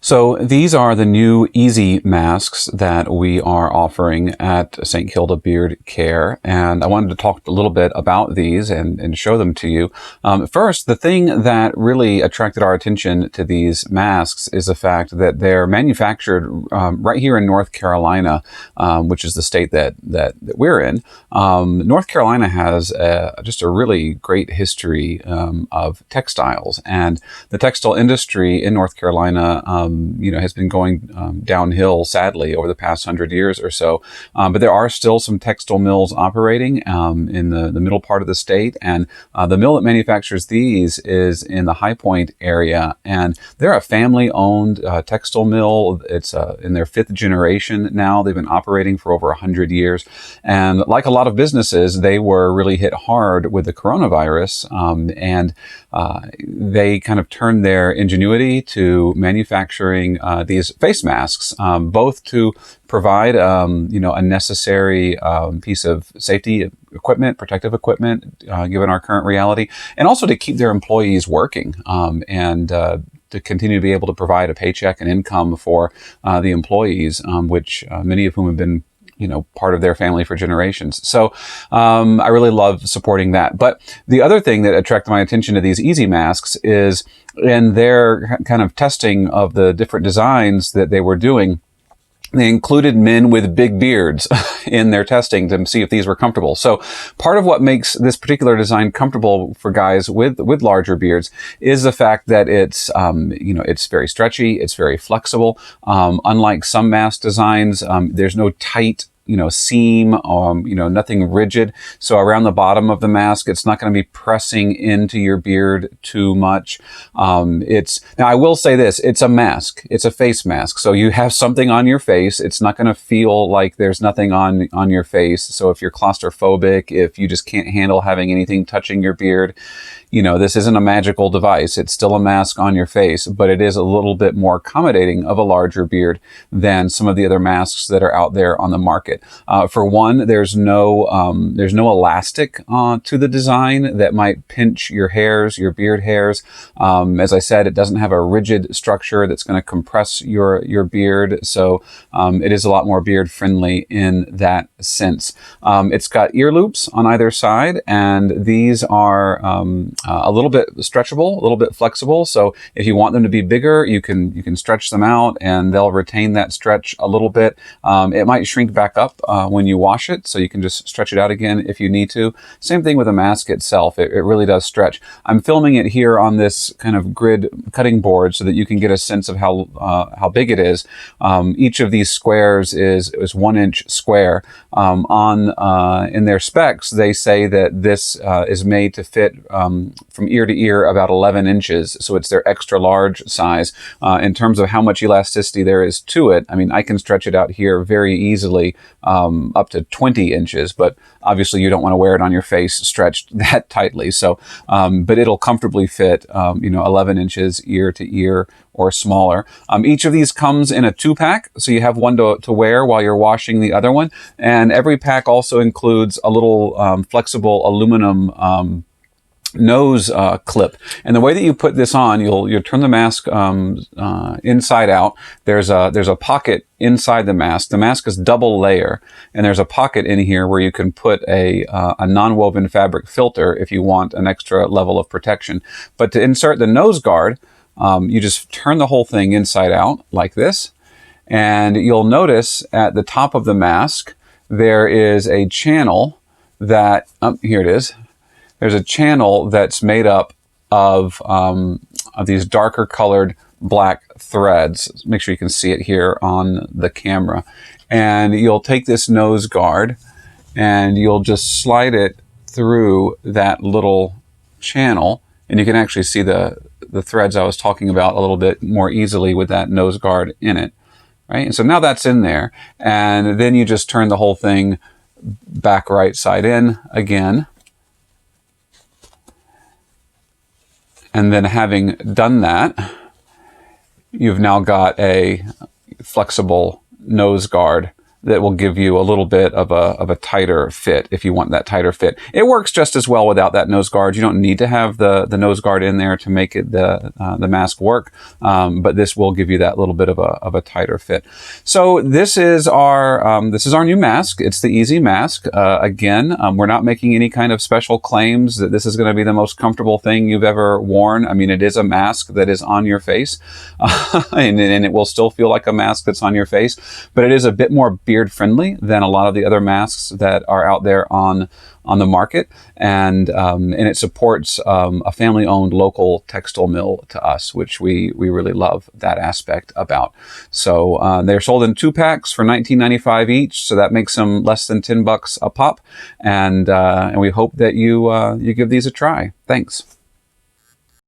So these are the new Easy masks that we are offering at St. Kilda Beard Care, and I wanted to talk a little bit about these and show them to you. First, the thing that really attracted our attention to these masks is the fact that they're manufactured right here in North Carolina, which is the state that we're in. North Carolina has just a really great history of textiles, and the textile industry in North Carolina has been going downhill, sadly, over the past 100 years or so. But there are still some textile mills operating in the middle part of the state. And the mill that manufactures these is in the High Point area. And they're a family-owned textile mill. It's in their 5th generation now. They've been operating for over 100 years. And like a lot of businesses, they were really hit hard with the coronavirus. And they kind of turned their ingenuity to manufacturing these face masks, both to provide, a necessary piece of safety equipment, protective equipment, given our current reality, and also to keep their employees working and to continue to be able to provide a paycheck and income for the employees, which many of whom have been part of their family for generations. So I really love supporting that. But the other thing that attracted my attention to these Easy masks is in their kind of testing of the different designs that they were doing, they included men with big beards in their testing to see if these were comfortable. So part of what makes this particular design comfortable for guys with larger beards is the fact that it's, it's very stretchy, it's very flexible. Unlike some mask designs, there's no tight seam, nothing rigid. So around the bottom of the mask, it's not going to be pressing into your beard too much. Now I will say this, it's a mask. It's a face mask. So you have something on your face. It's not going to feel like there's nothing on your face. So if you're claustrophobic, if you just can't handle having anything touching your beard, this isn't a magical device. It's still a mask on your face, but it is a little bit more accommodating of a larger beard than some of the other masks that are out there on the market. For one, there's no elastic to the design that might pinch your hairs, your beard hairs. As I said, it doesn't have a rigid structure that's going to compress your beard. So it is a lot more beard friendly in that sense. It's got ear loops on either side, and these are a little bit stretchable, a little bit flexible. So if you want them to be bigger, you can stretch them out and they'll retain that stretch a little bit. It might shrink back up when you wash it, so you can just stretch it out again if you need to. Same thing with the mask itself. It really does stretch. I'm filming it here on this kind of grid cutting board so that you can get a sense of how big it is. Each of these squares is 1 inch square. In their specs, they say that this is made to fit from ear to ear about 11 inches. So it's their extra large size. In terms of how much elasticity there is to it, I mean, I can stretch it out here very easily up to 20 inches, but obviously you don't want to wear it on your face stretched that tightly. So, but it'll comfortably fit, 11 inches ear to ear or smaller. Each of these comes in a 2-pack, so you have one to wear while you're washing the other one. And every pack also includes a little flexible aluminum nose clip. And the way that you put this on, you'll turn the mask inside out. There's a pocket inside the mask. The mask is double layer, and there's a pocket in here where you can put a non-woven fabric filter if you want an extra level of protection. But to insert the nose guard, you just turn the whole thing inside out like this, and you'll notice at the top of the mask there is a channel that here it is. There's a channel that's made up of these darker colored black threads. Make sure you can see it here on the camera. And you'll take this nose guard and you'll just slide it through that little channel, and you can actually see the threads I was talking about a little bit more easily with that nose guard in it, right? And so now that's in there, and then you just turn the whole thing back right side in again. And then having done that, you've now got a flexible nose guard that will give you a little bit of a tighter fit if you want that tighter fit. It works just as well without that nose guard. You don't need to have the nose guard in there to make it the mask work, but this will give you that little bit of a tighter fit. So this is our new mask. It's the Easy Mask. Again, we're not making any kind of special claims that this is going to be the most comfortable thing you've ever worn. I mean, it is a mask that is on your face, and it will still feel like a mask that's on your face, but it is a bit more beard friendly than a lot of the other masks that are out there on the market, and it supports a family-owned local textile mill to us, which we really love that aspect about. So they're sold in 2 packs for $19.95 each, so that makes them less than $10 a pop, and we hope that you give these a try. Thanks.